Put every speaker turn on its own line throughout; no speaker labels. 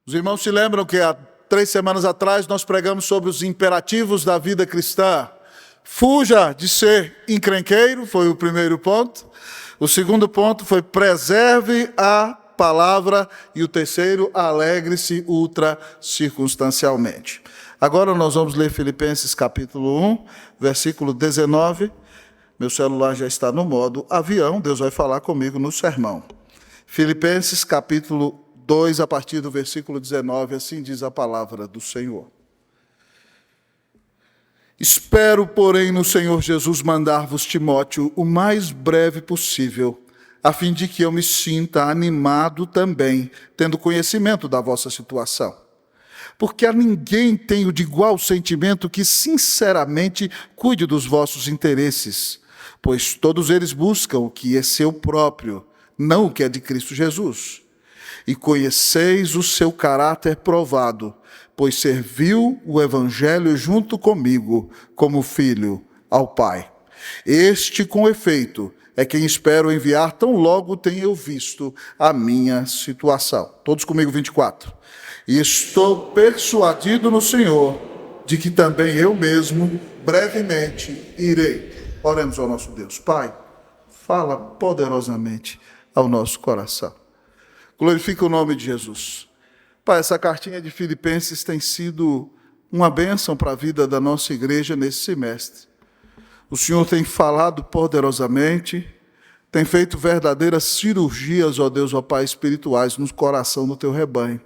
Os irmãos se lembram que há 3 semanas atrás nós pregamos sobre os imperativos da vida cristã. Fuja de ser encrenqueiro, foi o primeiro ponto. O segundo ponto foi preserve a palavra. E o terceiro, alegre-se ultra circunstancialmente. Agora nós vamos ler Filipenses capítulo 1, versículo 19. Meu celular já está no modo avião, Deus vai falar comigo no sermão. Filipenses capítulo 2, a partir do versículo 19, assim diz a palavra do Senhor. Espero, porém, no Senhor Jesus mandar-vos Timóteo o mais breve possível, a fim de que eu me sinta animado também, tendo conhecimento da vossa situação. Porque a ninguém tenho de igual sentimento que, sinceramente, cuide dos vossos interesses, pois todos eles buscam o que é seu próprio, não o que é de Cristo Jesus. E conheceis o seu caráter provado, pois serviu o Evangelho junto comigo, como filho ao Pai. Este, com efeito, é quem espero enviar tão logo tenha eu visto a minha situação. Todos comigo, 24. E estou persuadido no Senhor, de que também eu mesmo, brevemente, irei. Oremos ao nosso Deus. Pai, fala poderosamente ao nosso coração. Glorifica o nome de Jesus. Pai, essa cartinha de Filipenses tem sido uma bênção para a vida da nossa igreja nesse semestre. O Senhor tem falado poderosamente, tem feito verdadeiras cirurgias, ó Deus, ó Pai, espirituais no coração do teu rebanho.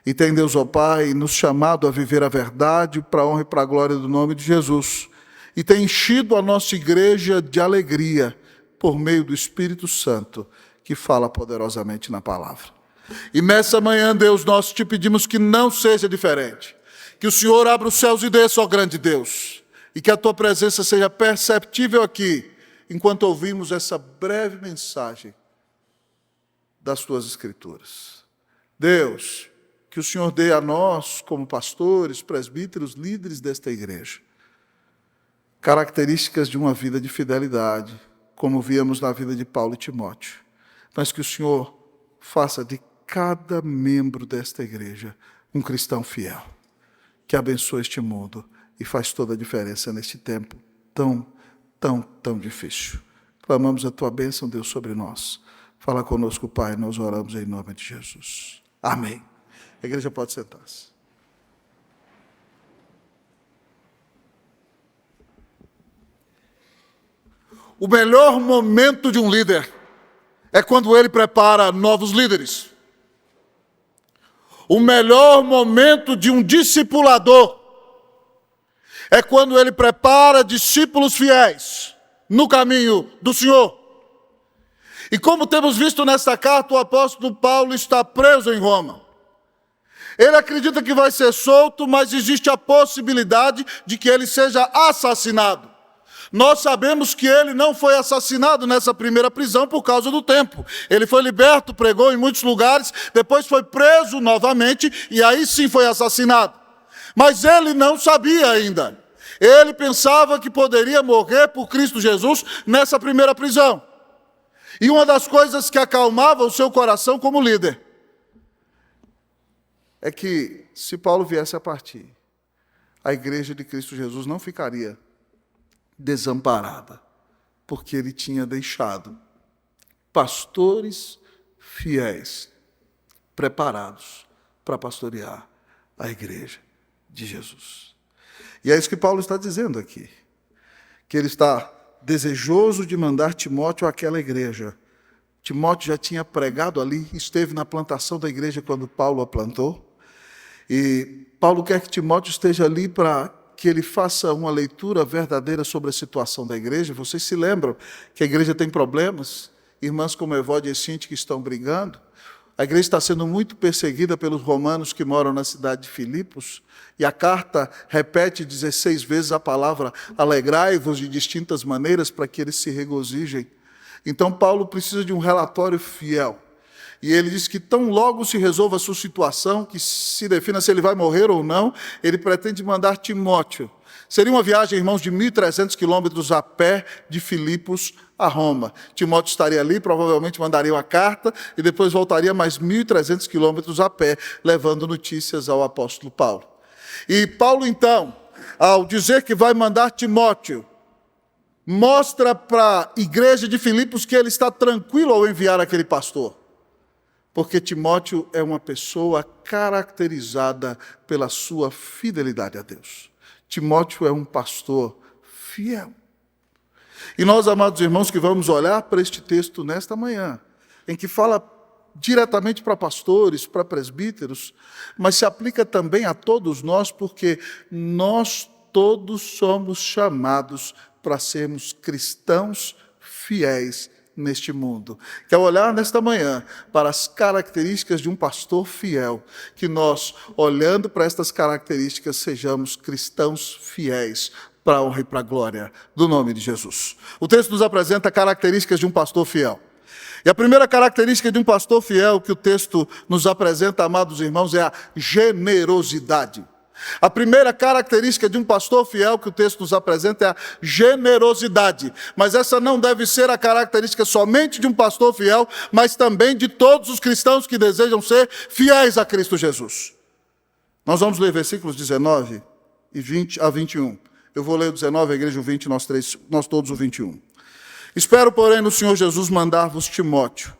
E tem, Deus, ó Pai, nos chamado a viver a verdade para a honra e para a glória do nome de Jesus. E tem enchido a nossa igreja de alegria por meio do Espírito Santo, que fala poderosamente na palavra. E nessa manhã, Deus, nós te pedimos que não seja diferente. Que o Senhor abra os céus e desça, ó grande Deus. E que a tua presença seja perceptível aqui, enquanto ouvimos essa breve mensagem das tuas Escrituras. Deus, que o Senhor dê a nós, como pastores, presbíteros, líderes desta igreja, características de uma vida de fidelidade, como víamos na vida de Paulo e Timóteo. Mas que o Senhor faça de cada membro desta igreja um cristão fiel, que abençoe este mundo e faz toda a diferença neste tempo tão difícil. Clamamos a tua bênção, Deus, sobre nós. Fala conosco, Pai, nós oramos em nome de Jesus. Amém. A igreja pode sentar-se. O melhor momento de um líder é quando ele prepara novos líderes. O melhor momento de um discipulador é quando ele prepara discípulos fiéis no caminho do Senhor. E como temos visto nesta carta, o apóstolo Paulo está preso em Roma. Ele acredita que vai ser solto, mas existe a possibilidade de que ele seja assassinado. Nós sabemos que ele não foi assassinado nessa primeira prisão por causa do tempo. Ele foi liberto, pregou em muitos lugares, depois foi preso novamente e aí sim foi assassinado. Mas ele não sabia ainda. Ele pensava que poderia morrer por Cristo Jesus nessa primeira prisão. E uma das coisas que acalmava o seu coração como líder é que, se Paulo viesse a partir, a igreja de Cristo Jesus não ficaria desamparada, porque ele tinha deixado pastores fiéis, preparados para pastorear a igreja de Jesus. E é isso que Paulo está dizendo aqui, que ele está desejoso de mandar Timóteo àquela igreja. Timóteo já tinha pregado ali, esteve na plantação da igreja quando Paulo a plantou, e Paulo quer que Timóteo esteja ali para que ele faça uma leitura verdadeira sobre a situação da igreja. Vocês se lembram que a igreja tem problemas? Irmãs como Evódia e Cinti que estão brigando. A igreja está sendo muito perseguida pelos romanos que moram na cidade de Filipos. E a carta repete 16 vezes a palavra alegrai-vos de distintas maneiras para que eles se regozijem. Então Paulo precisa de um relatório fiel. E ele diz que tão logo se resolva a sua situação, que se defina se ele vai morrer ou não, ele pretende mandar Timóteo. Seria uma viagem, irmãos, de 1.300 quilômetros a pé de Filipos a Roma. Timóteo estaria ali, provavelmente mandaria uma carta e depois voltaria mais 1.300 quilômetros a pé, levando notícias ao apóstolo Paulo. E Paulo, então, ao dizer que vai mandar Timóteo, mostra para a igreja de Filipos que ele está tranquilo ao enviar aquele pastor. Porque Timóteo é uma pessoa caracterizada pela sua fidelidade a Deus. Timóteo é um pastor fiel. E nós, amados irmãos, que vamos olhar para este texto nesta manhã, em que fala diretamente para pastores, para presbíteros, mas se aplica também a todos nós, porque nós todos somos chamados para sermos cristãos fiéis neste mundo. Quero olhar nesta manhã para as características de um pastor fiel, que nós, olhando para estas características, sejamos cristãos fiéis, para a honra e para a glória do nome de Jesus. O texto nos apresenta características de um pastor fiel. E a primeira característica de um pastor fiel que o texto nos apresenta, amados irmãos, é a generosidade. A primeira característica de um pastor fiel que o texto nos apresenta é a generosidade. Mas essa não deve ser a característica somente de um pastor fiel, mas também de todos os cristãos que desejam ser fiéis a Cristo Jesus. Nós vamos ler versículos 19 e 20 a 21. Eu vou ler o 19, a igreja o 20, nós todos o 21. Espero, porém, no Senhor Jesus mandar-vos Timóteo,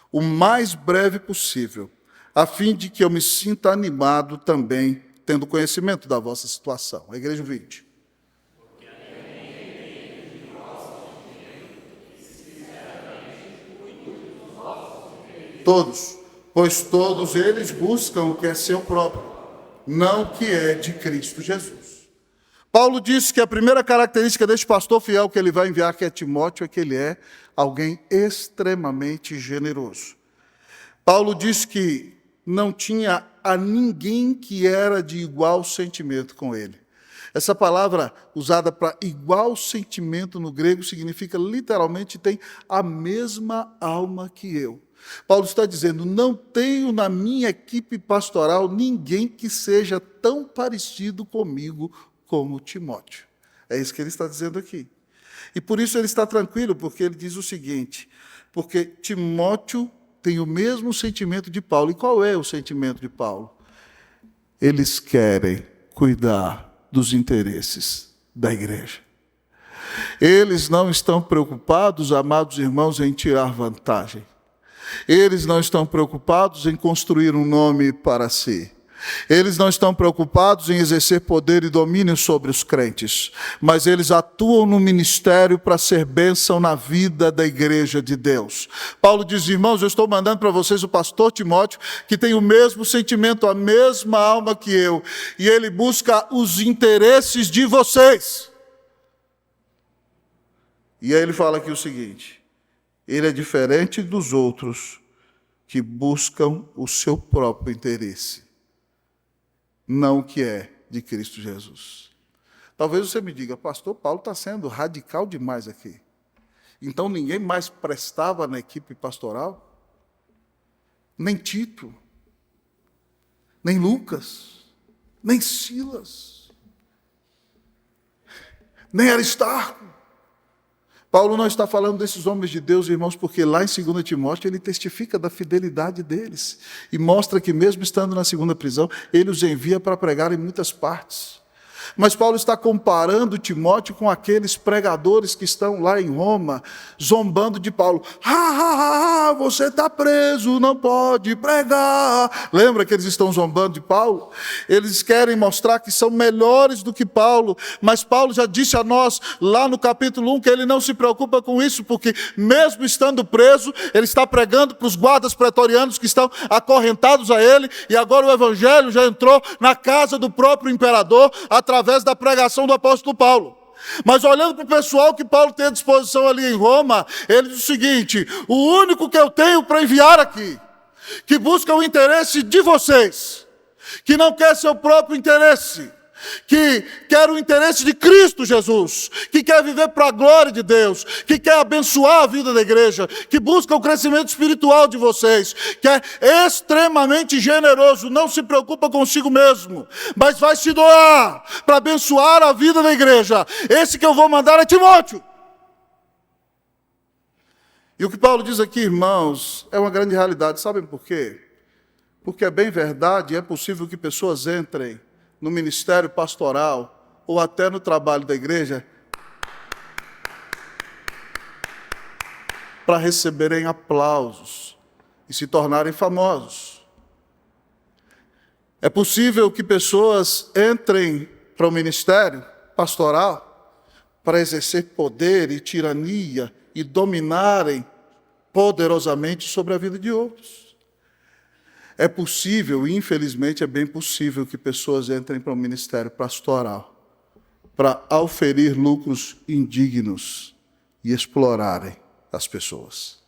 o mais breve possível, a fim de que eu me sinta animado também, tendo conhecimento da vossa situação. A igreja 20. Todos, pois todos eles buscam o que é seu próprio, não o que é de Cristo Jesus. Paulo disse que a primeira característica deste pastor fiel que ele vai enviar, que é Timóteo, é que ele é alguém extremamente generoso. Paulo disse que não tinha a ninguém que era de igual sentimento com ele. Essa palavra usada para igual sentimento no grego significa literalmente tem a mesma alma que eu. Paulo está dizendo, não tenho na minha equipe pastoral ninguém que seja tão parecido comigo como Timóteo. É isso que ele está dizendo aqui. E por isso ele está tranquilo, porque ele diz o seguinte, porque Timóteo tem o mesmo sentimento de Paulo. E qual é o sentimento de Paulo? Eles querem cuidar dos interesses da igreja. Eles não estão preocupados, amados irmãos, em tirar vantagem. Eles não estão preocupados em construir um nome para si. Eles não estão preocupados em exercer poder e domínio sobre os crentes, mas eles atuam no ministério para ser bênção na vida da igreja de Deus. Paulo diz, irmãos, eu estou mandando para vocês o pastor Timóteo, que tem o mesmo sentimento, a mesma alma que eu, e ele busca os interesses de vocês. E aí ele fala aqui o seguinte, ele é diferente dos outros que buscam o seu próprio interesse, não o que é de Cristo Jesus. Talvez você me diga, pastor, Paulo está sendo radical demais aqui. Então ninguém mais prestava na equipe pastoral? Nem Tito, nem Lucas, nem Silas, nem Aristarco. Paulo não está falando desses homens de Deus, irmãos, porque lá em 2 Timóteo ele testifica da fidelidade deles e mostra que mesmo estando na segunda prisão, ele os envia para pregar em muitas partes. Mas Paulo está comparando Timóteo com aqueles pregadores que estão lá em Roma, zombando de Paulo. Você está preso, não pode pregar. Lembra que eles estão zombando de Paulo? Eles querem mostrar que são melhores do que Paulo, mas Paulo já disse a nós, lá no capítulo 1, que ele não se preocupa com isso, porque mesmo estando preso, ele está pregando para os guardas pretorianos que estão acorrentados a ele, e agora o evangelho já entrou na casa do próprio imperador, através da pregação do apóstolo Paulo. Mas olhando para o pessoal que Paulo tem à disposição ali em Roma, ele diz o seguinte, o único que eu tenho para enviar aqui, que busca o interesse de vocês, que não quer seu próprio interesse, que quer o interesse de Cristo Jesus, que quer viver para a glória de Deus, que quer abençoar a vida da igreja, que busca o crescimento espiritual de vocês, que é extremamente generoso, não se preocupa consigo mesmo, mas vai se doar para abençoar a vida da igreja. Esse que eu vou mandar é Timóteo. E o que Paulo diz aqui, irmãos, é uma grande realidade. Sabem por quê? Porque é bem verdade, é possível que pessoas entrem no ministério pastoral ou até no trabalho da igreja para receberem aplausos e se tornarem famosos. É possível que pessoas entrem para o ministério pastoral para exercer poder e tirania e dominarem poderosamente sobre a vida de outros. É possível, infelizmente é bem possível, que pessoas entrem para o ministério pastoral para auferir lucros indignos e explorarem as pessoas.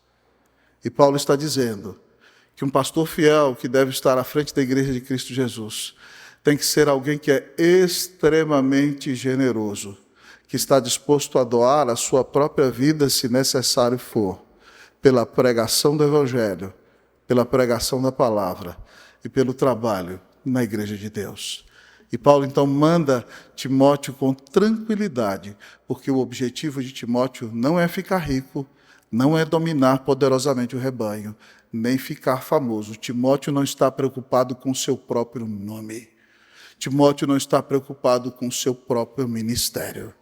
E Paulo está dizendo que um pastor fiel que deve estar à frente da igreja de Cristo Jesus tem que ser alguém que é extremamente generoso, que está disposto a doar a sua própria vida, se necessário for, pela pregação do Evangelho, pela pregação da palavra e pelo trabalho na igreja de Deus. E Paulo então manda Timóteo com tranquilidade, porque o objetivo de Timóteo não é ficar rico, não é dominar poderosamente o rebanho, nem ficar famoso. Timóteo não está preocupado com o seu próprio nome. Timóteo não está preocupado com o seu próprio ministério.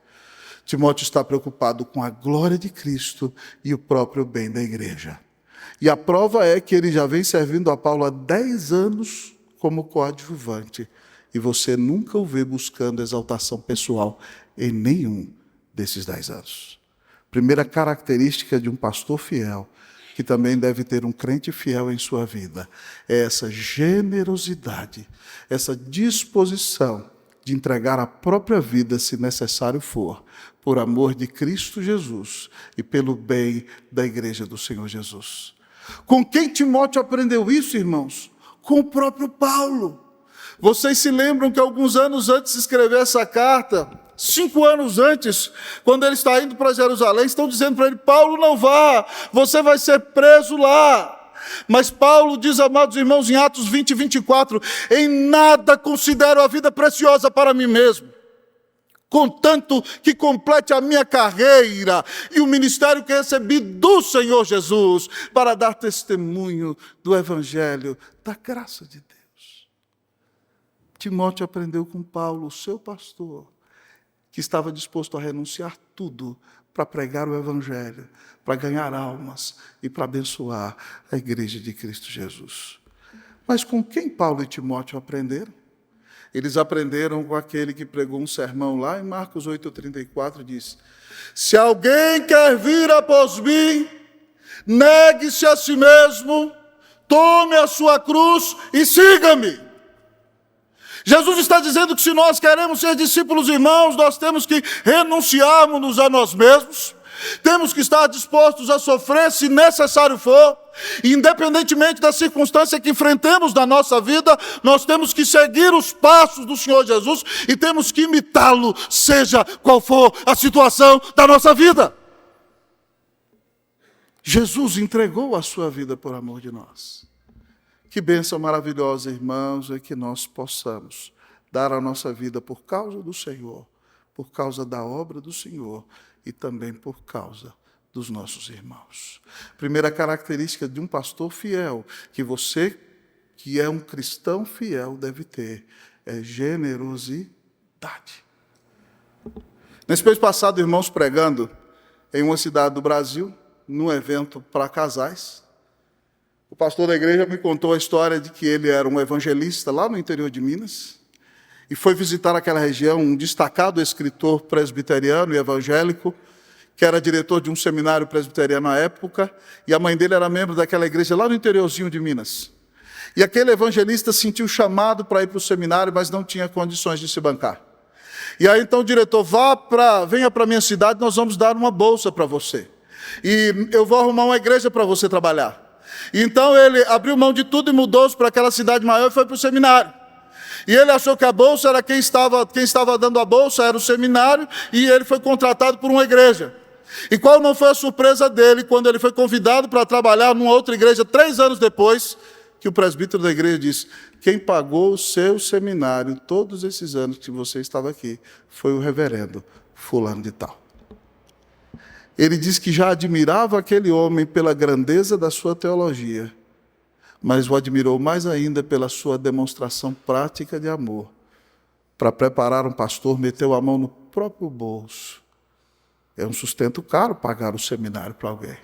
Timóteo está preocupado com a glória de Cristo e o próprio bem da igreja. E a prova é que ele já vem servindo a Paulo há 10 anos como coadjuvante. E você nunca o vê buscando exaltação pessoal em nenhum desses 10 anos. Primeira característica de um pastor fiel, que também deve ter um crente fiel em sua vida, é essa generosidade, essa disposição de entregar a própria vida, se necessário for, por amor de Cristo Jesus e pelo bem da igreja do Senhor Jesus. Com quem Timóteo aprendeu isso, irmãos? Com o próprio Paulo. Vocês se lembram que alguns anos antes de escrever essa carta, 5 anos antes, quando ele está indo para Jerusalém, estão dizendo para ele: Paulo, não vá, você vai ser preso lá. Mas Paulo diz, amados irmãos, em Atos 20 e 24, em nada considero a vida preciosa para mim mesmo, contanto que complete a minha carreira e o ministério que recebi do Senhor Jesus, para dar testemunho do Evangelho, da graça de Deus. Timóteo aprendeu com Paulo, seu pastor, que estava disposto a renunciar tudo para pregar o Evangelho, para ganhar almas e para abençoar a igreja de Cristo Jesus. Mas com quem Paulo e Timóteo aprenderam? Eles aprenderam com aquele que pregou um sermão lá em Marcos 8,34, diz: se alguém quer vir após mim, negue-se a si mesmo, tome a sua cruz e siga-me. Jesus está dizendo que se nós queremos ser discípulos, irmãos, nós temos que renunciarmos a nós mesmos, temos que estar dispostos a sofrer, se necessário for, independentemente da circunstância que enfrentemos na nossa vida, nós temos que seguir os passos do Senhor Jesus e temos que imitá-lo, seja qual for a situação da nossa vida. Jesus entregou a sua vida por amor de nós. Que bênção maravilhosa, irmãos, é que nós possamos dar a nossa vida por causa do Senhor, por causa da obra do Senhor e também por causa dos nossos irmãos. Primeira característica de um pastor fiel, que você, que é um cristão fiel, deve ter, é generosidade. Nesse mês passado, irmãos, pregando em uma cidade do Brasil, num evento para casais, o pastor da igreja me contou a história de que ele era um evangelista lá no interior de Minas e foi visitar aquela região um destacado escritor presbiteriano e evangélico, que era diretor de um seminário presbiteriano à época, e a mãe dele era membro daquela igreja lá no interiorzinho de Minas. E aquele evangelista sentiu chamado para ir para o seminário, mas não tinha condições de se bancar. E aí então o diretor: venha para a minha cidade, nós vamos dar uma bolsa para você. E eu vou arrumar uma igreja para você trabalhar. Então ele abriu mão de tudo e mudou-se para aquela cidade maior e foi para o seminário. E ele achou que a bolsa era quem estava dando a bolsa, era o seminário, e ele foi contratado por uma igreja. E qual não foi a surpresa dele quando ele foi convidado para trabalhar numa outra igreja 3 anos depois, que o presbítero da igreja disse: quem pagou o seu seminário todos esses anos que você estava aqui foi o reverendo fulano de tal. Ele disse que já admirava aquele homem pela grandeza da sua teologia, mas o admirou mais ainda pela sua demonstração prática de amor. Para preparar um pastor, meteu a mão no próprio bolso. É um sustento caro pagar o seminário para alguém,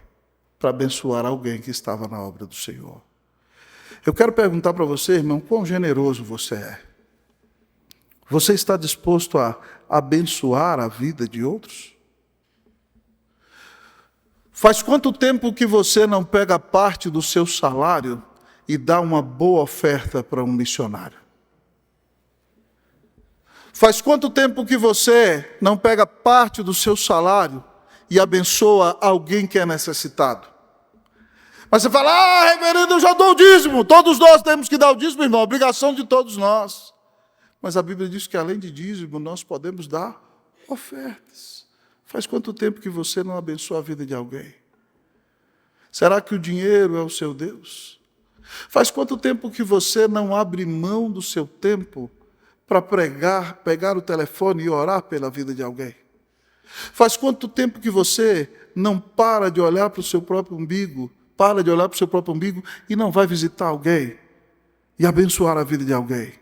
para abençoar alguém que estava na obra do Senhor. Eu quero perguntar para você, irmão, quão generoso você é? Você está disposto a abençoar a vida de outros? Faz quanto tempo que você não pega parte do seu salário e dá uma boa oferta para um missionário? Faz quanto tempo que você não pega parte do seu salário e abençoa alguém que é necessitado? Mas você fala: reverendo, eu já dou o dízimo. Todos nós temos que dar o dízimo, irmão, obrigação de todos nós. Mas a Bíblia diz que além de dízimo, nós podemos dar ofertas. Faz quanto tempo que você não abençoa a vida de alguém? Será que o dinheiro é o seu Deus? Faz quanto tempo que você não abre mão do seu tempo para pregar, pegar o telefone e orar pela vida de alguém? Faz quanto tempo que você não para de olhar para o seu próprio umbigo, e não vai visitar alguém e abençoar a vida de alguém?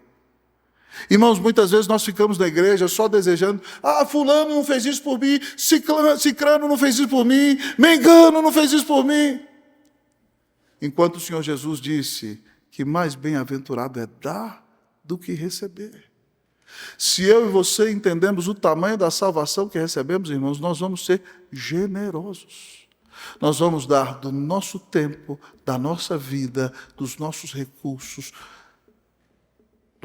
Irmãos, muitas vezes nós ficamos na igreja só desejando: fulano não fez isso por mim, cicrano não fez isso por mim, mengano não fez isso por mim. Enquanto o Senhor Jesus disse que mais bem-aventurado é dar do que receber. Se eu e você entendemos o tamanho da salvação que recebemos, irmãos, nós vamos ser generosos. Nós vamos dar do nosso tempo, da nossa vida, dos nossos recursos,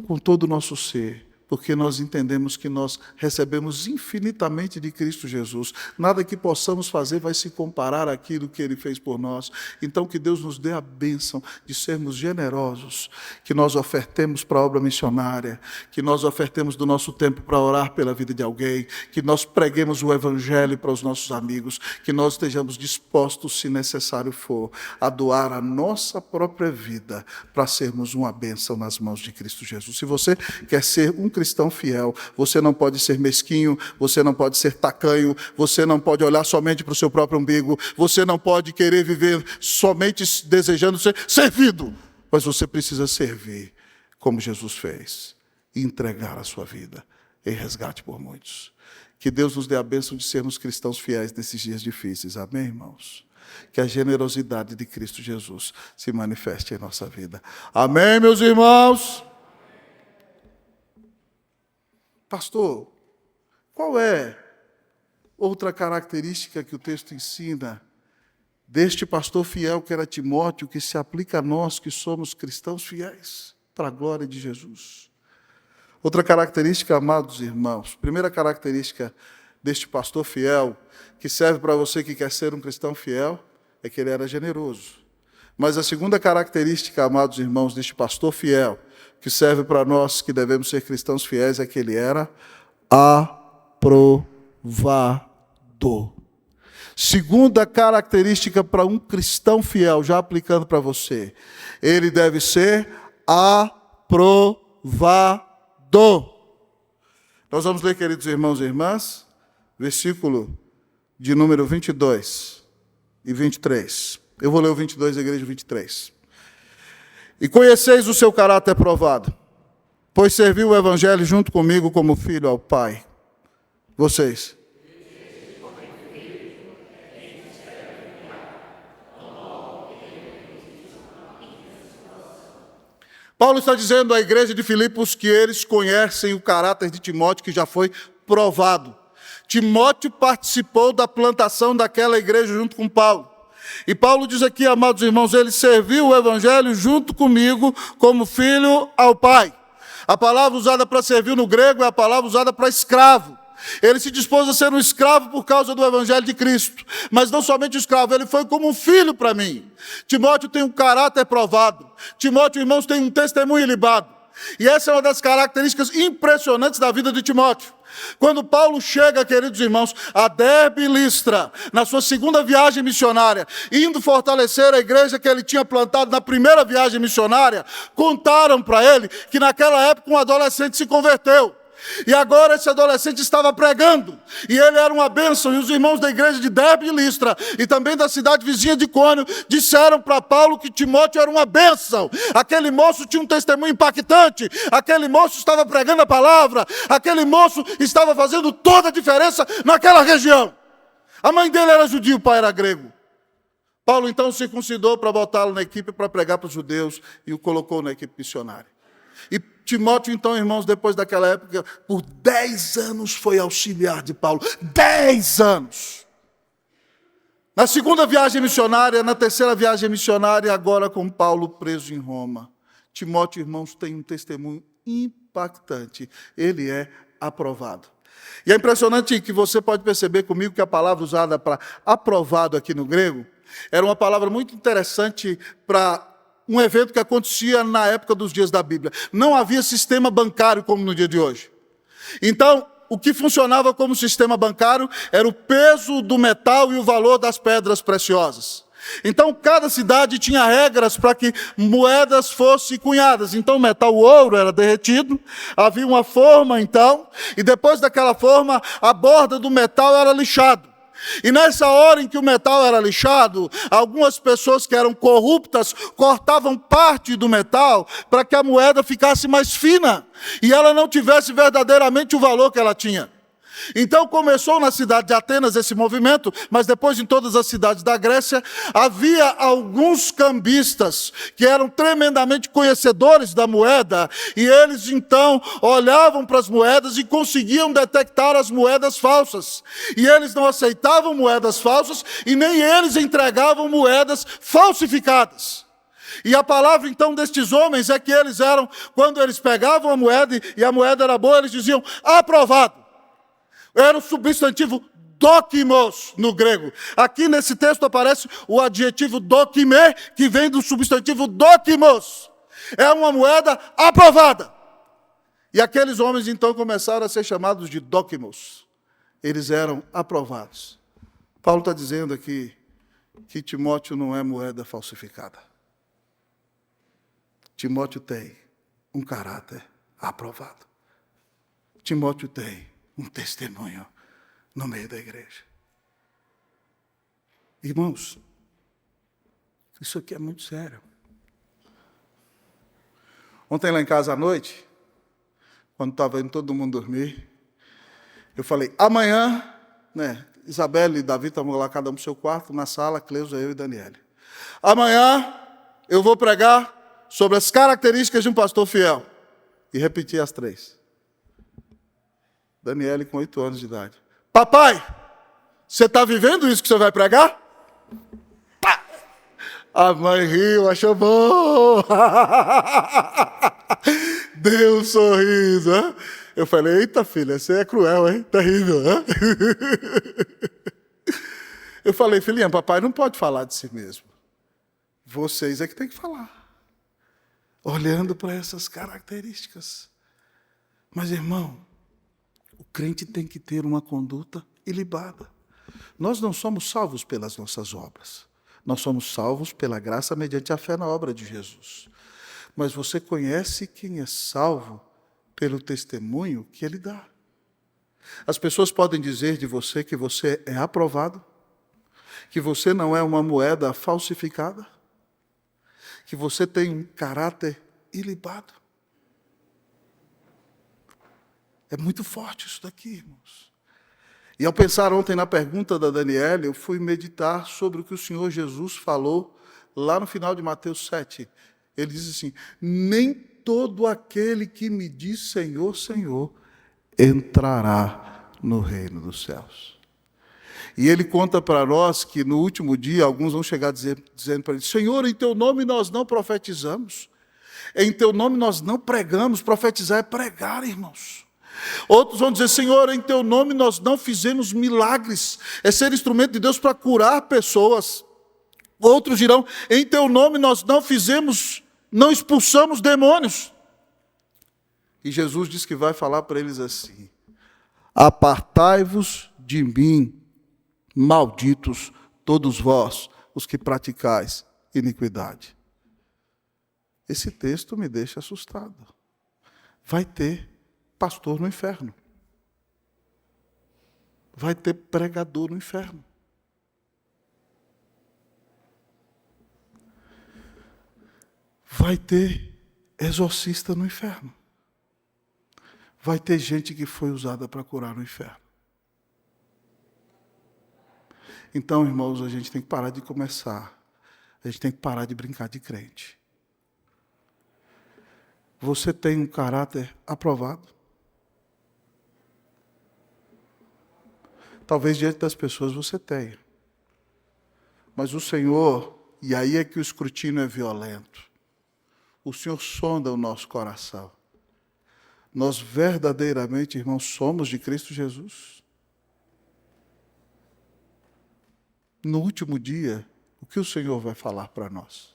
com todo o nosso ser, porque nós entendemos que nós recebemos infinitamente de Cristo Jesus. Nada que possamos fazer vai se comparar àquilo que Ele fez por nós. Então, que Deus nos dê a bênção de sermos generosos, que nós ofertemos para a obra missionária, que nós ofertemos do nosso tempo para orar pela vida de alguém, que nós preguemos o Evangelho para os nossos amigos, que nós estejamos dispostos, se necessário for, a doar a nossa própria vida para sermos uma bênção nas mãos de Cristo Jesus. Se você quer ser um cristão fiel, você não pode ser mesquinho, você não pode ser tacanho, você não pode olhar somente para o seu próprio umbigo, você não pode querer viver somente desejando ser servido, mas você precisa servir como Jesus fez, e entregar a sua vida em resgate por muitos. Que Deus nos dê a bênção de sermos cristãos fiéis nesses dias difíceis, amém, irmãos? Que a generosidade de Cristo Jesus se manifeste em nossa vida, amém, meus irmãos? Pastor, qual é outra característica que o texto ensina deste pastor fiel que era Timóteo, que se aplica a nós que somos cristãos fiéis, para a glória de Jesus? Outra característica, amados irmãos, primeira característica deste pastor fiel, que serve para você que quer ser um cristão fiel, é que ele era generoso. Mas a segunda característica, amados irmãos, deste pastor fiel, que serve para nós que devemos ser cristãos fiéis, é que ele era aprovado. Segunda característica para um cristão fiel, já aplicando para você, ele deve ser aprovado. Nós vamos ler, queridos irmãos e irmãs, versículo de número 22 e 23. Eu vou ler o 22 da igreja, 23. E conheceis o seu caráter provado, pois serviu o Evangelho junto comigo como filho ao Pai. Vocês. Paulo está dizendo à igreja de Filipos que eles conhecem o caráter de Timóteo, que já foi provado. Timóteo participou da plantação daquela igreja junto com Paulo. E Paulo diz aqui, amados irmãos, ele serviu o Evangelho junto comigo como filho ao Pai. A palavra usada para servir no grego é a palavra usada para escravo. Ele se dispôs a ser um escravo por causa do Evangelho de Cristo. Mas não somente escravo, ele foi como um filho para mim. Timóteo tem um caráter provado. Timóteo, irmãos, tem um testemunho ilibado. E essa é uma das características impressionantes da vida de Timóteo. Quando Paulo chega, queridos irmãos, a Derbe e Listra, na sua segunda viagem missionária, indo fortalecer a igreja que ele tinha plantado na primeira viagem missionária, contaram para ele que naquela época um adolescente se converteu. E agora esse adolescente estava pregando, e ele era uma bênção, e os irmãos da igreja de Derbe e Listra, e também da cidade vizinha de Icônio, disseram para Paulo que Timóteo era uma bênção. Aquele moço tinha um testemunho impactante, aquele moço estava pregando a palavra, aquele moço estava fazendo toda a diferença naquela região. A mãe dele era judia, o pai era grego. Paulo então circuncidou para botá-lo na equipe para pregar para os judeus, e o colocou na equipe missionária. E Timóteo, então, irmãos, depois daquela época, por 10 anos foi auxiliar de Paulo. 10 anos! Na segunda viagem missionária, na terceira viagem missionária, agora com Paulo preso em Roma. Timóteo, irmãos, tem um testemunho impactante. Ele é aprovado. E é impressionante que você pode perceber comigo que a palavra usada para aprovado aqui no grego era uma palavra muito interessante para um evento que acontecia na época dos dias da Bíblia. Não havia sistema bancário como no dia de hoje. Então, o que funcionava como sistema bancário era o peso do metal e o valor das pedras preciosas. Então, cada cidade tinha regras para que moedas fossem cunhadas. Então, o metal, o ouro, era derretido, havia uma forma, então, e depois daquela forma, a borda do metal era lixado. E nessa hora em que o metal era lixado, algumas pessoas que eram corruptas cortavam parte do metal para que a moeda ficasse mais fina e ela não tivesse verdadeiramente o valor que ela tinha. Então começou na cidade de Atenas esse movimento, mas depois em todas as cidades da Grécia, havia alguns cambistas que eram tremendamente conhecedores da moeda, e eles então olhavam para as moedas e conseguiam detectar as moedas falsas. E eles não aceitavam moedas falsas e nem eles entregavam moedas falsificadas. E a palavra então destes homens é que eles eram, quando eles pegavam a moeda e a moeda era boa, eles diziam aprovado. Era o substantivo dokimos no grego. Aqui nesse texto aparece o adjetivo dokime, que vem do substantivo dokimos. É uma moeda aprovada. E aqueles homens então começaram a ser chamados de dokimos. Eles eram aprovados. Paulo está dizendo aqui que Timóteo não é moeda falsificada. Timóteo tem um caráter aprovado. Timóteo tem um testemunho no meio da igreja. Irmãos, isso aqui é muito sério. Ontem lá em casa à noite, quando estava indo todo mundo dormir, eu falei, amanhã, Isabela e Davi estavam lá, cada um no seu quarto, na sala, Cleusa, eu e Daniele. Amanhã eu vou pregar sobre as características de um pastor fiel. E repetir as 3. Daniele com 8 anos de idade. Papai, você está vivendo isso que você vai pregar? Pá! A mãe riu, achou bom. Deu um sorriso. Hein? Eu falei, eita filha, você é cruel, hein? Terrível. Hein? Eu falei, filhinha, papai não pode falar de si mesmo. Vocês é que tem que falar. Olhando para essas características. Mas, irmão, o crente tem que ter uma conduta ilibada. Nós não somos salvos pelas nossas obras. Nós somos salvos pela graça mediante a fé na obra de Jesus. Mas você conhece quem é salvo pelo testemunho que ele dá. As pessoas podem dizer de você que você é aprovado, que você não é uma moeda falsificada, que você tem um caráter ilibado. É muito forte isso daqui, irmãos. E ao pensar ontem na pergunta da Daniela, eu fui meditar sobre o que o Senhor Jesus falou lá no final de Mateus 7. Ele diz assim, nem todo aquele que me diz Senhor, Senhor, entrará no reino dos céus. E ele conta para nós que no último dia, alguns vão chegar dizendo para ele, Senhor, em teu nome nós não profetizamos, em teu nome nós não pregamos, profetizar é pregar, irmãos. Outros vão dizer, Senhor, em teu nome nós não fizemos milagres, é ser instrumento de Deus para curar pessoas. Outros dirão, em teu nome nós não expulsamos demônios. E Jesus diz que vai falar para eles assim: apartai-vos de mim, malditos todos vós, os que praticais iniquidade. Esse texto me deixa assustado. Vai ter pastor no inferno. Vai ter pregador no inferno. Vai ter exorcista no inferno. Vai ter gente que foi usada para curar no inferno. Então, irmãos, a gente tem que parar de começar. A gente tem que parar de brincar de crente. Você tem um caráter aprovado? Talvez diante das pessoas você tenha. Mas o Senhor, e aí é que o escrutínio é violento, o Senhor sonda o nosso coração. Nós verdadeiramente, irmãos, somos de Cristo Jesus? No último dia, o que o Senhor vai falar para nós?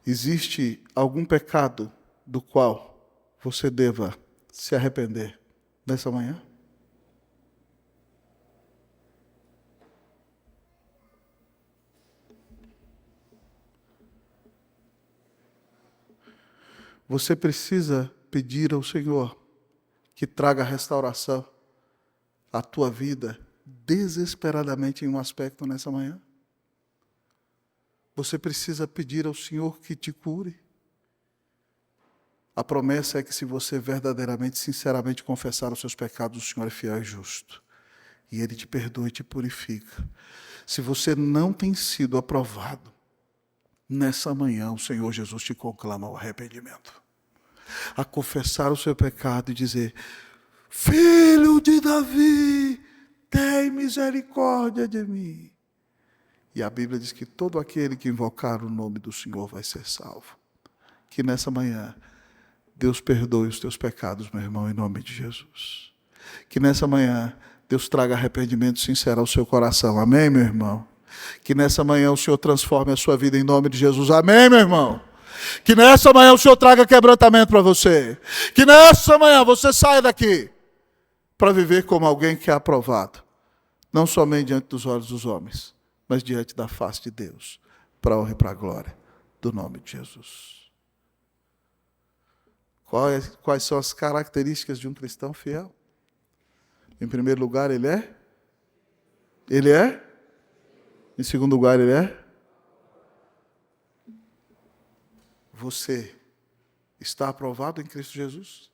Existe algum pecado do qual você deva se arrepender nessa manhã? Você precisa pedir ao Senhor que traga restauração à tua vida desesperadamente em um aspecto nessa manhã? Você precisa pedir ao Senhor que te cure? A promessa é que se você verdadeiramente, sinceramente confessar os seus pecados, o Senhor é fiel e justo. E Ele te perdoa e te purifica. Se você não tem sido aprovado, nessa manhã o Senhor Jesus te conclama ao arrependimento. A confessar o seu pecado e dizer: Filho de Davi, tem misericórdia de mim. E a Bíblia diz que todo aquele que invocar o nome do Senhor vai ser salvo. Que nessa manhã Deus perdoe os teus pecados, meu irmão, em nome de Jesus. Que nessa manhã Deus traga arrependimento sincero ao seu coração. Amém, meu irmão? Que nessa manhã o Senhor transforme a sua vida em nome de Jesus. Amém, meu irmão? Que nessa manhã o Senhor traga quebrantamento para você. Que nessa manhã você saia daqui para viver como alguém que é aprovado. Não somente diante dos olhos dos homens, mas diante da face de Deus. Para a honra e para a glória do nome de Jesus. Quais são as características de um cristão fiel? Em primeiro lugar, ele é? Ele é? Em segundo lugar, ele é? Você está aprovado em Cristo Jesus?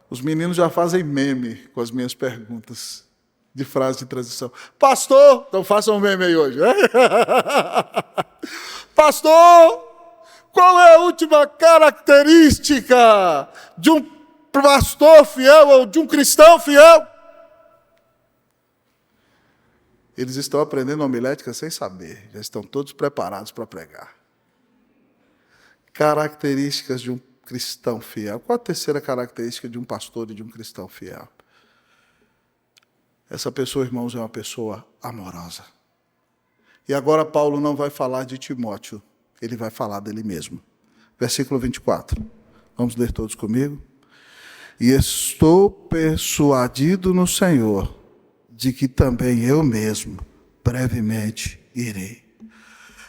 Os meninos já fazem meme com as minhas perguntas de frase de transição. Pastor, então façam um meme aí hoje. Pastor, qual é a última característica de um pastor fiel ou de um cristão fiel? Eles estão aprendendo homilética sem saber, já estão todos preparados para pregar. Características de um cristão fiel. Qual a terceira característica de um pastor e de um cristão fiel? Essa pessoa, irmãos, é uma pessoa amorosa. E agora Paulo não vai falar de Timóteo, ele vai falar dele mesmo. Versículo 24. Vamos ler todos comigo? E estou persuadido no Senhor, de que também eu mesmo, brevemente, irei.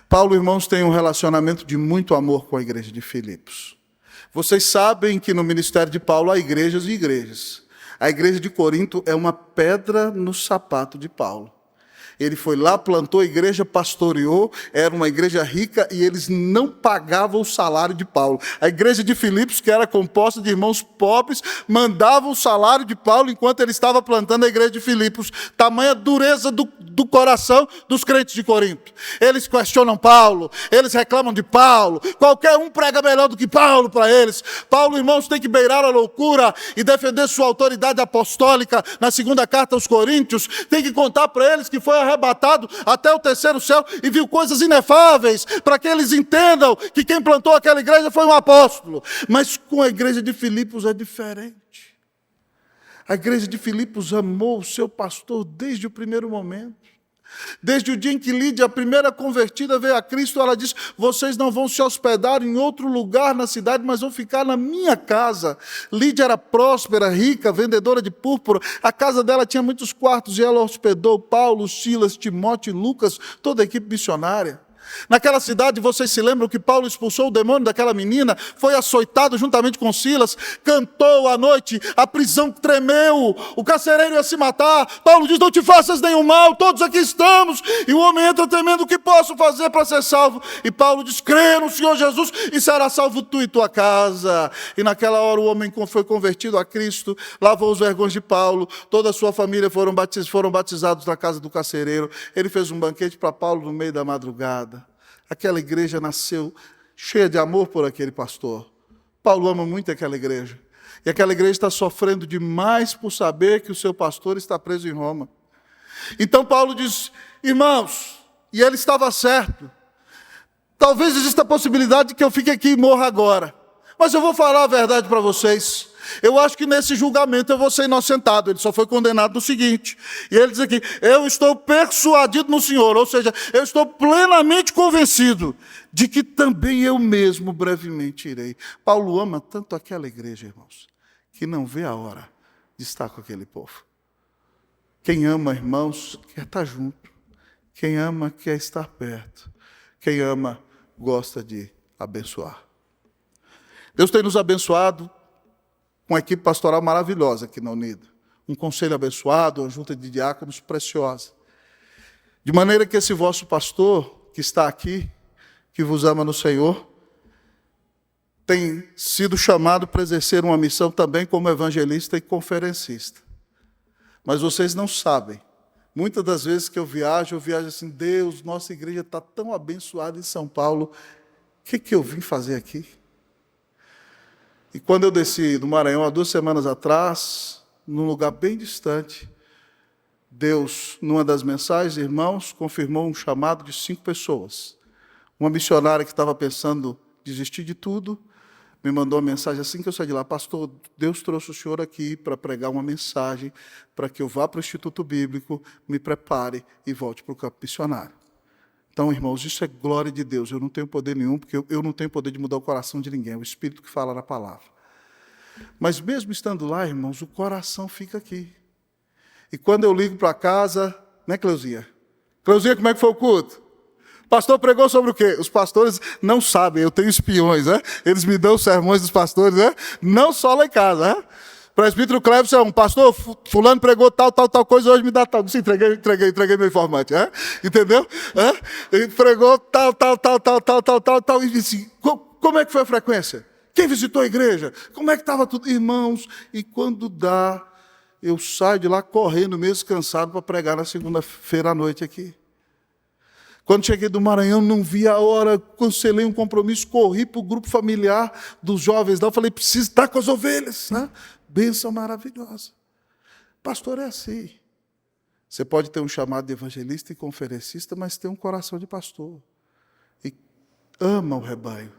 Paulo, irmãos, tem um relacionamento de muito amor com a igreja de Filipos. Vocês sabem que no ministério de Paulo há igrejas e igrejas. A igreja de Corinto é uma pedra no sapato de Paulo. Ele foi lá, plantou a igreja, pastoreou, era uma igreja rica e eles não pagavam o salário de Paulo. A igreja de Filipos, que era composta de irmãos pobres, mandava o salário de Paulo enquanto ele estava plantando a igreja de Filipos. Tamanha dureza do coração dos crentes de Corinto. Eles questionam Paulo, eles reclamam de Paulo, qualquer um prega melhor do que Paulo para eles. Paulo, irmãos, tem que beirar a loucura e defender sua autoridade apostólica na segunda carta aos Coríntios. Tem que contar para eles que foi arrebatado até o terceiro céu e viu coisas inefáveis, para que eles entendam que quem plantou aquela igreja foi um apóstolo. Mas com a igreja de Filipos é diferente. A igreja de Filipos amou o seu pastor desde o primeiro momento. Desde o dia em que Lídia, a primeira convertida, veio a Cristo, ela disse: vocês não vão se hospedar em outro lugar na cidade, mas vão ficar na minha casa. Lídia era próspera, rica, vendedora de púrpura. A casa dela tinha muitos quartos e ela hospedou Paulo, Silas, Timóteo e Lucas, toda a equipe missionária. Naquela cidade, vocês se lembram que Paulo expulsou o demônio daquela menina, foi açoitado juntamente com Silas, cantou à noite, a prisão tremeu, o carcereiro ia se matar. Paulo diz: não te faças nenhum mal, todos aqui estamos. E o homem entra temendo: o que posso fazer para ser salvo? E Paulo diz: crê no Senhor Jesus e será salvo tu e tua casa. E naquela hora o homem foi convertido a Cristo, lavou os vergões de Paulo, toda a sua família foram batizados na casa do carcereiro. Ele fez um banquete para Paulo no meio da madrugada. Aquela igreja nasceu cheia de amor por aquele pastor. Paulo ama muito aquela igreja. E aquela igreja está sofrendo demais por saber que o seu pastor está preso em Roma. Então Paulo diz: irmãos, e ele estava certo, talvez exista a possibilidade de que eu fique aqui e morra agora. Mas eu vou falar a verdade para vocês. Eu acho que nesse julgamento eu vou ser inocentado. Ele só foi condenado no seguinte. E ele diz aqui: eu estou persuadido no Senhor, ou seja, eu estou plenamente convencido de que também eu mesmo brevemente irei. Paulo ama tanto aquela igreja, irmãos, que não vê a hora de estar com aquele povo. Quem ama, irmãos, quer estar junto. Quem ama, quer estar perto. Quem ama, gosta de abençoar. Deus tem nos abençoado com uma equipe pastoral maravilhosa aqui na Unida. Um conselho abençoado, uma junta de diáconos preciosa. De maneira que esse vosso pastor, que está aqui, que vos ama no Senhor, tem sido chamado para exercer uma missão também como evangelista e conferencista. Mas vocês não sabem. Muitas das vezes que eu viajo assim: Deus, nossa igreja está tão abençoada em São Paulo, o que eu vim fazer aqui? E quando eu desci do Maranhão há 2 semanas atrás, num lugar bem distante, Deus, numa das mensagens, irmãos, confirmou um chamado de 5 pessoas. Uma missionária que estava pensando desistir de tudo, me mandou uma mensagem assim que eu saí de lá: pastor, Deus trouxe o senhor aqui para pregar uma mensagem, para que eu vá para o Instituto Bíblico, me prepare e volte para o campo missionário. Então, irmãos, isso é glória de Deus. Eu não tenho poder nenhum, porque eu não tenho poder de mudar o coração de ninguém. É o Espírito que fala na palavra. Mas mesmo estando lá, irmãos, o coração fica aqui. E quando eu ligo para casa, né, Cleuzinha? Cleuzinha, como é que foi o culto? O pastor pregou sobre o quê? Os pastores não sabem, eu tenho espiões, né? Eles me dão os sermões dos pastores, né? Não só lá em casa, né? Presbítero Cleverson, pastor, fulano pregou tal coisa, hoje me dá tal. Sim, entreguei meu informante, entendeu? Ele pregou tal. E disse: como é que foi a frequência? Quem visitou a igreja? Como é que estava tudo? Irmãos, e quando dá, eu saio de lá correndo, mesmo cansado, para pregar na segunda-feira à noite aqui. Quando cheguei do Maranhão, não vi a hora, cancelei um compromisso, corri para o grupo familiar dos jovens lá, eu falei: preciso estar com as ovelhas, né? Bênção maravilhosa. Pastor é assim. Você pode ter um chamado de evangelista e conferencista, mas tem um coração de pastor. E ama o rebanho.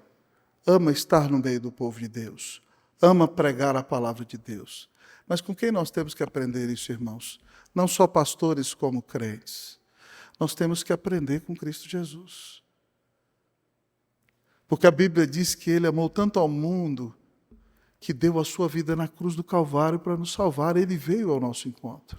Ama estar no meio do povo de Deus. Ama pregar a palavra de Deus. Mas com quem nós temos que aprender isso, irmãos? Não só pastores como crentes. Nós temos que aprender com Cristo Jesus. Porque a Bíblia diz que Ele amou tanto ao mundo que deu a sua vida na cruz do Calvário para nos salvar. Ele veio ao nosso encontro.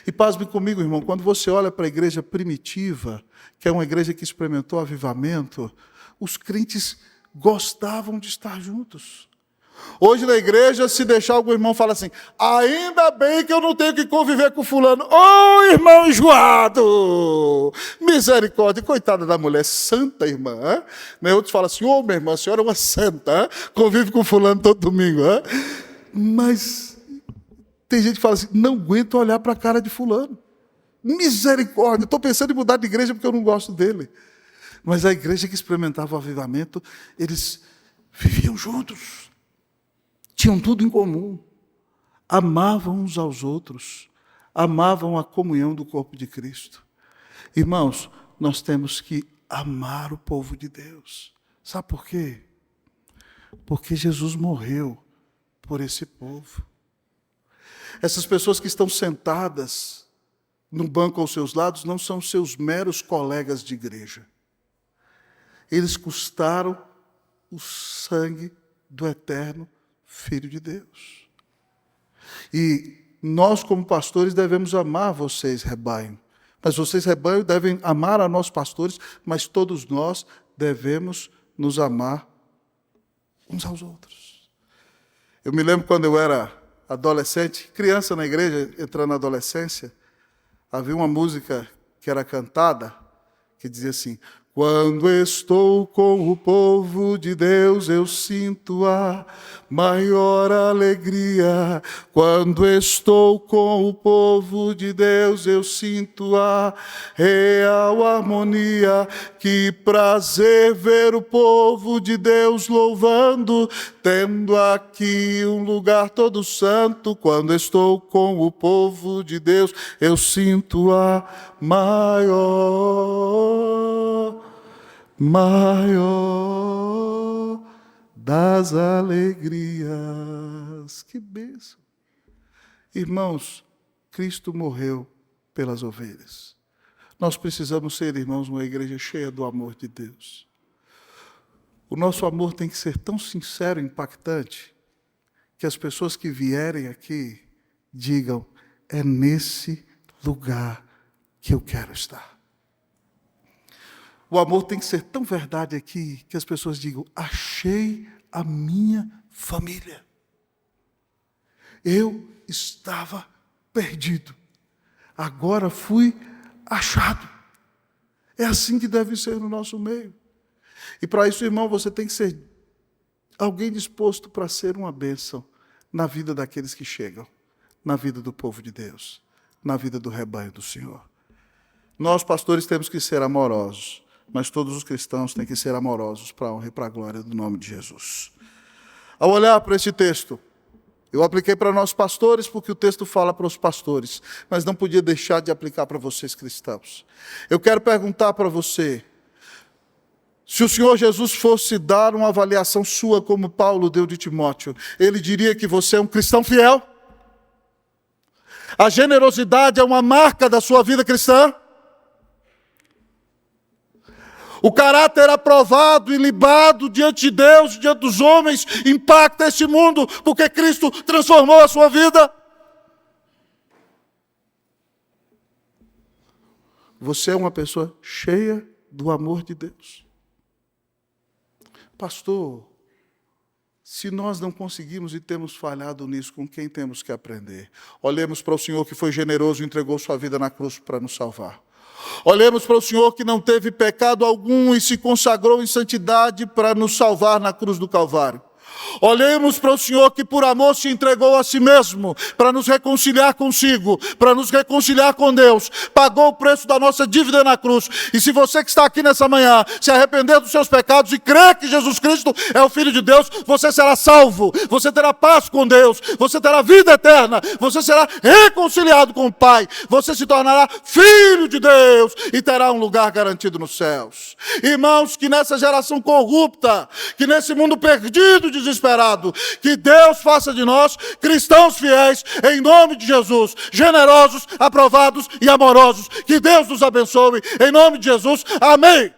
E pasme comigo, irmão, quando você olha para a igreja primitiva, que é uma igreja que experimentou avivamento, os crentes gostavam de estar juntos. Hoje na igreja, se deixar algum irmão fala assim: ainda bem que eu não tenho que conviver com fulano. Irmão enjoado! Misericórdia, coitada da mulher, santa irmã. Outros falam assim: minha irmã, a senhora é uma santa, convive com fulano todo domingo. Mas tem gente que fala assim: não aguento olhar para a cara de fulano. Misericórdia, estou pensando em mudar de igreja porque eu não gosto dele. Mas a igreja que experimentava o avivamento, eles viviam juntos. Tinham tudo em comum, amavam uns aos outros, amavam a comunhão do corpo de Cristo. Irmãos, nós temos que amar o povo de Deus. Sabe por quê? Porque Jesus morreu por esse povo. Essas pessoas que estão sentadas no banco aos seus lados não são seus meros colegas de igreja. Eles custaram o sangue do eterno Filho de Deus. E nós, como pastores, devemos amar vocês, rebanho. Mas vocês, rebanho, devem amar a nós, pastores, mas todos nós devemos nos amar uns aos outros. Eu me lembro quando eu era adolescente, criança na igreja, entrando na adolescência, havia uma música que era cantada, que dizia assim: quando estou com o povo de Deus, eu sinto a maior alegria. Quando estou com o povo de Deus, eu sinto a real harmonia. Que prazer ver o povo de Deus louvando, tendo aqui um lugar todo santo. Quando estou com o povo de Deus, eu sinto a maior das alegrias. Que bênção. Irmãos, Cristo morreu pelas ovelhas. Nós precisamos ser, irmãos, uma igreja cheia do amor de Deus. O nosso amor tem que ser tão sincero e impactante que as pessoas que vierem aqui digam: é nesse lugar que eu quero estar. O amor tem que ser tão verdade aqui que as pessoas digam: achei a minha família. Eu estava perdido, agora fui achado. É assim que deve ser no nosso meio. E para isso, irmão, você tem que ser alguém disposto para ser uma bênção na vida daqueles que chegam, na vida do povo de Deus, na vida do rebanho do Senhor. Nós, pastores, temos que ser amorosos, mas todos os cristãos têm que ser amorosos para a honra e para a glória do nome de Jesus. Ao olhar para esse texto, eu apliquei para nós pastores porque o texto fala para os pastores, mas não podia deixar de aplicar para vocês cristãos. Eu quero perguntar para você: se o Senhor Jesus fosse dar uma avaliação sua como Paulo deu de Timóteo, ele diria que você é um cristão fiel? A generosidade é uma marca da sua vida cristã? O caráter aprovado e libado diante de Deus, diante dos homens, impacta este mundo, porque Cristo transformou a sua vida. Você é uma pessoa cheia do amor de Deus. Pastor, se nós não conseguimos e temos falhado nisso, com quem temos que aprender? Olhemos para o Senhor que foi generoso e entregou sua vida na cruz para nos salvar. Olhemos para o Senhor que não teve pecado algum e se consagrou em santidade para nos salvar na cruz do Calvário. Olhemos para o Senhor que por amor se entregou a si mesmo para nos reconciliar consigo, para nos reconciliar com Deus, pagou o preço da nossa dívida na cruz. E se você que está aqui nessa manhã se arrepender dos seus pecados e crer que Jesus Cristo é o Filho de Deus, você será salvo, você terá paz com Deus, você terá vida eterna, você será reconciliado com o Pai, você se tornará filho de Deus e terá um lugar garantido nos céus. Irmãos, que nessa geração corrupta, que nesse mundo perdido, desesperado, que Deus faça de nós cristãos fiéis, em nome de Jesus, generosos, aprovados e amorosos. Que Deus nos abençoe, em nome de Jesus. Amém.